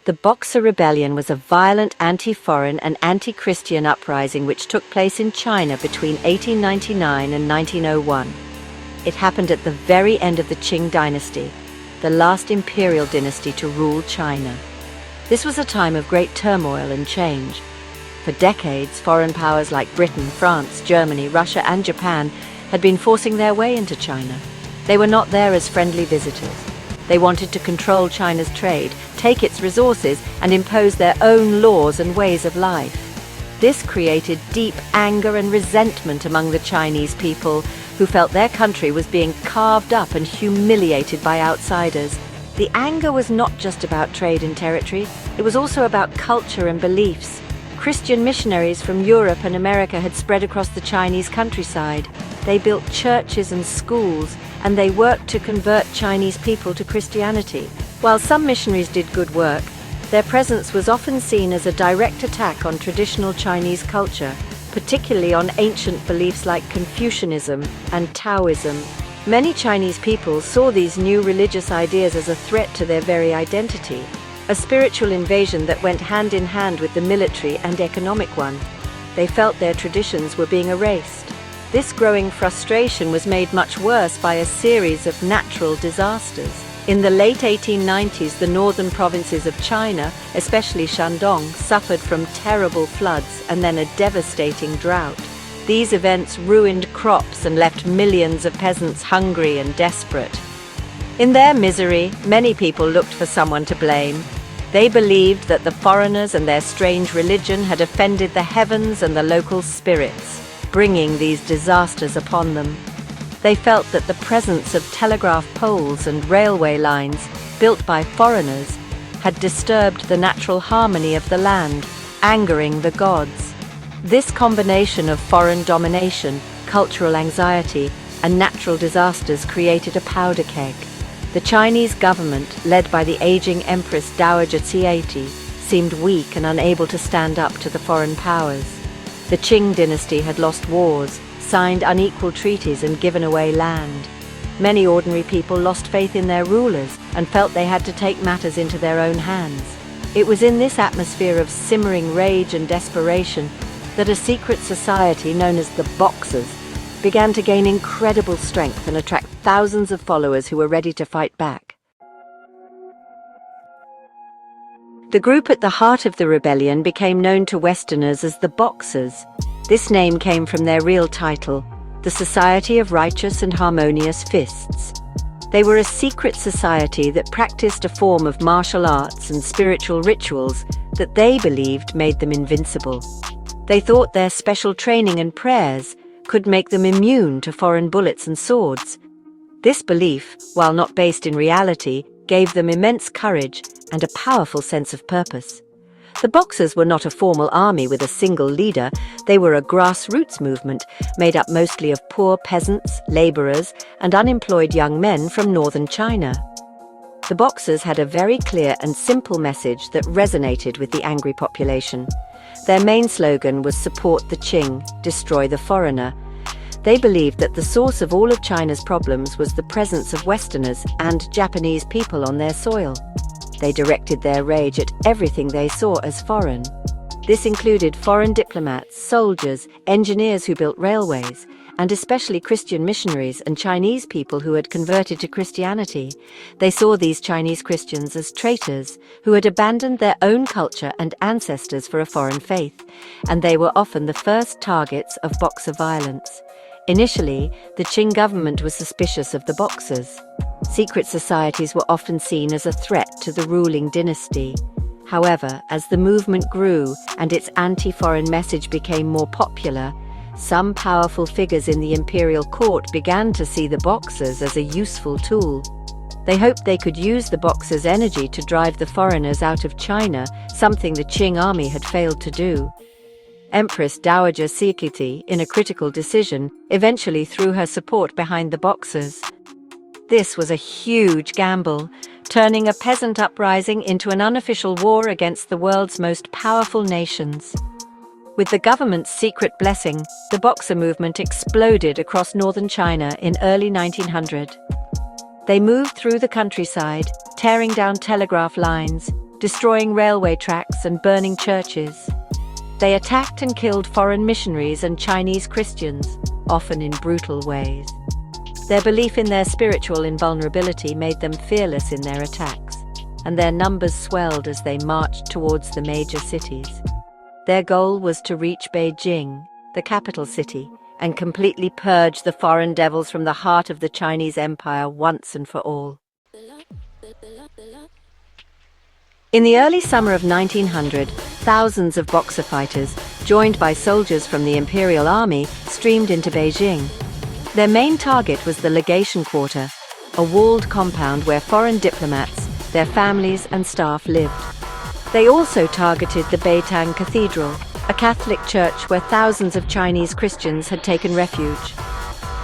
The Boxer Rebellion was a violent anti-foreign and anti-Christian uprising which took place in China between 1899 and 1901. It happened at the very end of the Qing Dynasty, the last imperial dynasty to rule China. This was a time of great turmoil and change. For decades, foreign powers like Britain, France, Germany, Russia, and Japan had been forcing their way into China. They were not there as friendly visitors. They wanted to control China's trade, take its resources, and impose their own laws and ways of life. This created deep anger and resentment among the Chinese people, who felt their country was being carved up and humiliated by outsiders. The anger was not just about trade and territory, it was also about culture and beliefs. Christian missionaries from Europe and America had spread across the Chinese countryside. They built churches and schools, and they worked to convert Chinese people to Christianity. While some missionaries did good work, their presence was often seen as a direct attack on traditional Chinese culture, particularly on ancient beliefs like Confucianism and Taoism. Many Chinese people saw these new religious ideas as a threat to their very identity, a spiritual invasion that went hand in hand with the military and economic one. They felt their traditions were being erased. This growing frustration was made much worse by a series of natural disasters. In the late 1890s, the northern provinces of China, especially Shandong, suffered from terrible floods and then a devastating drought. These events ruined crops and left millions of peasants hungry and desperate. In their misery, many people looked for someone to blame. They believed that the foreigners and their strange religion had offended the heavens and the local spirits, bringing these disasters upon them. They felt that the presence of telegraph poles and railway lines, built by foreigners, had disturbed the natural harmony of the land, angering the gods. This combination of foreign domination, cultural anxiety, and natural disasters created a powder keg. The Chinese government, led by the aging Empress Dowager Cixi, seemed weak and unable to stand up to the foreign powers. The Qing dynasty had lost wars, signed unequal treaties, and given away land. Many ordinary people lost faith in their rulers and felt they had to take matters into their own hands. It was in this atmosphere of simmering rage and desperation that a secret society known as the Boxers began to gain incredible strength and attract thousands of followers who were ready to fight back. The group at the heart of the rebellion became known to Westerners as the Boxers. This name came from their real title, the Society of Righteous and Harmonious Fists. They were a secret society that practiced a form of martial arts and spiritual rituals that they believed made them invincible. They thought their special training and prayers could make them immune to foreign bullets and swords. This belief, while not based in reality, gave them immense courage and a powerful sense of purpose. The Boxers were not a formal army with a single leader. They were a grassroots movement made up mostly of poor peasants, laborers, and unemployed young men from northern China. The Boxers had a very clear and simple message that resonated with the angry population. Their main slogan was "Support the Qing, destroy the foreigner." They believed that the source of all of China's problems was the presence of Westerners and Japanese people on their soil. They directed their rage at everything they saw as foreign. This included foreign diplomats, soldiers, engineers who built railways, and especially Christian missionaries and Chinese people who had converted to Christianity. They saw these Chinese Christians as traitors who had abandoned their own culture and ancestors for a foreign faith, and they were often the first targets of Boxer violence. Initially, the Qing government was suspicious of the Boxers. Secret societies were often seen as a threat to the ruling dynasty. However, as the movement grew and its anti-foreign message became more popular, some powerful figures in the imperial court began to see the Boxers as a useful tool. They hoped they could use the Boxers' energy to drive the foreigners out of China, something the Qing army had failed to do. Empress Dowager Cixi, in a critical decision, eventually threw her support behind the Boxers. This was a huge gamble, turning a peasant uprising into an unofficial war against the world's most powerful nations. With the government's secret blessing, the Boxer movement exploded across northern China in early 1900. They moved through the countryside, tearing down telegraph lines, destroying railway tracks and burning churches. They attacked and killed foreign missionaries and Chinese Christians, often in brutal ways. Their belief in their spiritual invulnerability made them fearless in their attacks, and their numbers swelled as they marched towards the major cities. Their goal was to reach Beijing, the capital city, and completely purge the foreign devils from the heart of the Chinese Empire once and for all. In the early summer of 1900, thousands of Boxer fighters, joined by soldiers from the Imperial Army, streamed into Beijing. Their main target was the Legation Quarter, a walled compound where foreign diplomats, their families and staff lived. They also targeted the Beitang Cathedral, a Catholic church where thousands of Chinese Christians had taken refuge.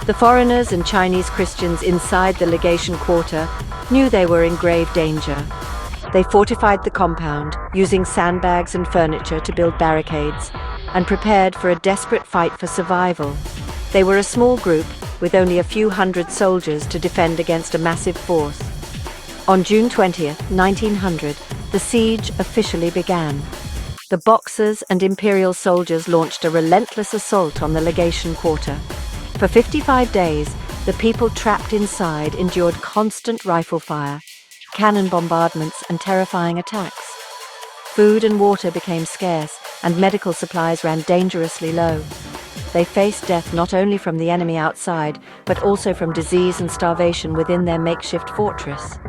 The foreigners and Chinese Christians inside the Legation Quarter knew they were in grave danger. They fortified the compound, using sandbags and furniture to build barricades, and prepared for a desperate fight for survival. They were a small group, with only a few hundred soldiers to defend against a massive force. On June 20th, 1900, the siege officially began. The Boxers and Imperial soldiers launched a relentless assault on the Legation Quarter. For 55 days, the people trapped inside endured constant rifle fire, cannon bombardments and terrifying attacks. Food and water became scarce, and medical supplies ran dangerously low. They faced death not only from the enemy outside, but also from disease and starvation within their makeshift fortress.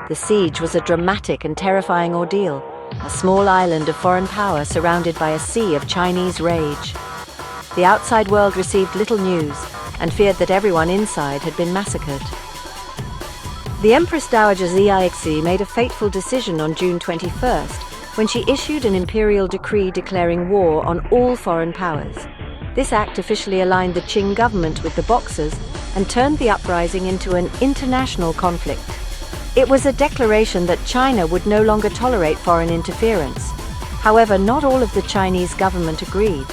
The siege was a dramatic and terrifying ordeal, a small island of foreign power surrounded by a sea of Chinese rage. The outside world received little news and feared that everyone inside had been massacred. The Empress Dowager Cixi made a fateful decision on June 21st, when she issued an imperial decree declaring war on all foreign powers. This act officially aligned the Qing government with the Boxers and turned the uprising into an international conflict. It was a declaration that China would no longer tolerate foreign interference. However, not all of the Chinese government agreed.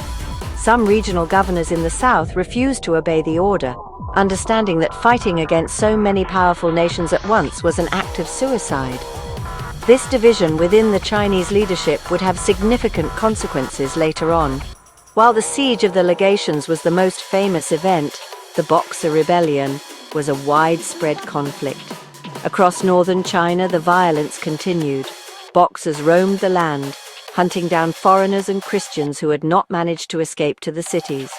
Some regional governors in the south refused to obey the order, understanding that fighting against so many powerful nations at once was an act of suicide. This division within the Chinese leadership would have significant consequences later on. While the siege of the legations was the most famous event, the Boxer Rebellion was a widespread conflict. Across northern China, the violence continued. Boxers roamed the land, hunting down foreigners and Christians who had not managed to escape to the cities.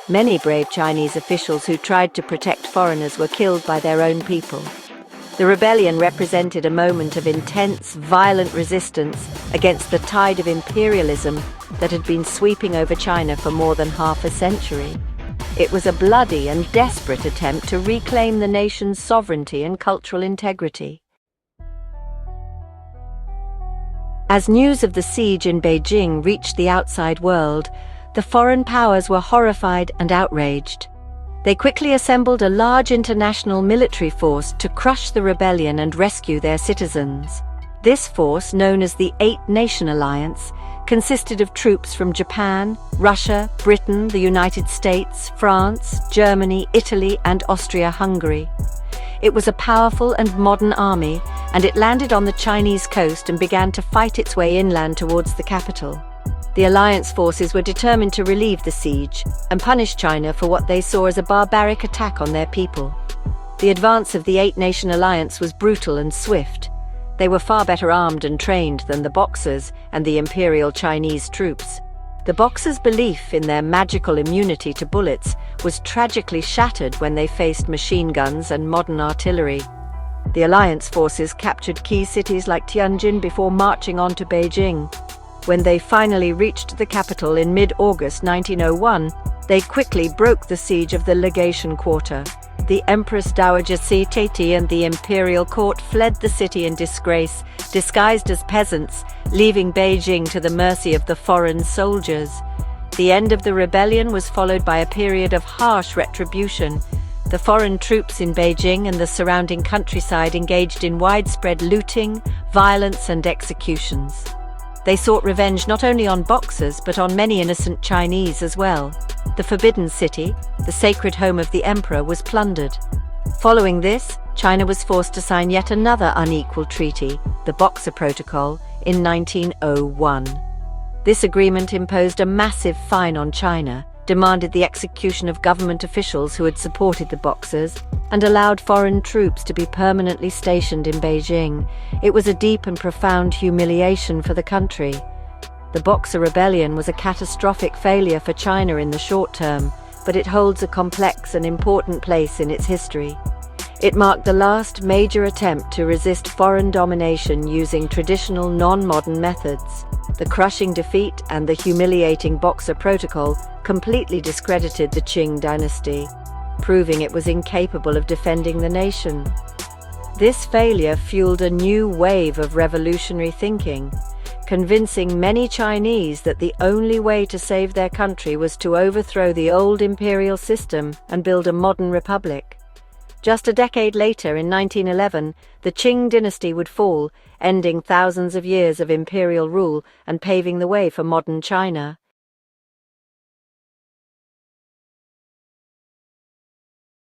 Many brave Chinese officials who tried to protect foreigners were killed by their own people. The rebellion represented a moment of intense, violent resistance against the tide of imperialism that had been sweeping over China for more than half a century. It was a bloody and desperate attempt to reclaim the nation's sovereignty and cultural integrity. As news of the siege in Beijing reached the outside world, the foreign powers were horrified and outraged. They quickly assembled a large international military force to crush the rebellion and rescue their citizens. This force, known as the Eight-Nation Alliance, consisted of troops from Japan, Russia, Britain, the United States, France, Germany, Italy, and Austria-Hungary. It was a powerful and modern army, and it landed on the Chinese coast and began to fight its way inland towards the capital. The alliance forces were determined to relieve the siege and punish China for what they saw as a barbaric attack on their people. The advance of the Eight-Nation Alliance was brutal and swift. They were far better armed and trained than the Boxers and the Imperial Chinese troops. The Boxers' belief in their magical immunity to bullets was tragically shattered when they faced machine guns and modern artillery. The alliance forces captured key cities like Tianjin before marching on to Beijing. When they finally reached the capital in mid-August 1901, they quickly broke the siege of the Legation Quarter. The Empress Dowager Cixi and the imperial court fled the city in disgrace, disguised as peasants, leaving Beijing to the mercy of the foreign soldiers. The end of the rebellion was followed by a period of harsh retribution. The foreign troops in Beijing and the surrounding countryside engaged in widespread looting, violence, and executions. They sought revenge not only on Boxers, but on many innocent Chinese as well. The Forbidden City, the sacred home of the emperor, was plundered. Following this, China was forced to sign yet another unequal treaty, the Boxer Protocol, in 1901. This agreement imposed a massive fine on China, demanded the execution of government officials who had supported the Boxers, and allowed foreign troops to be permanently stationed in Beijing. It was a deep and profound humiliation for the country. The Boxer Rebellion was a catastrophic failure for China in the short term, but it holds a complex and important place in its history. It marked the last major attempt to resist foreign domination using traditional non-modern methods. The crushing defeat and the humiliating Boxer Protocol completely discredited the Qing dynasty, proving it was incapable of defending the nation. This failure fueled a new wave of revolutionary thinking, convincing many Chinese that the only way to save their country was to overthrow the old imperial system and build a modern republic. Just a decade later, in 1911, the Qing dynasty would fall, ending thousands of years of imperial rule and paving the way for modern China.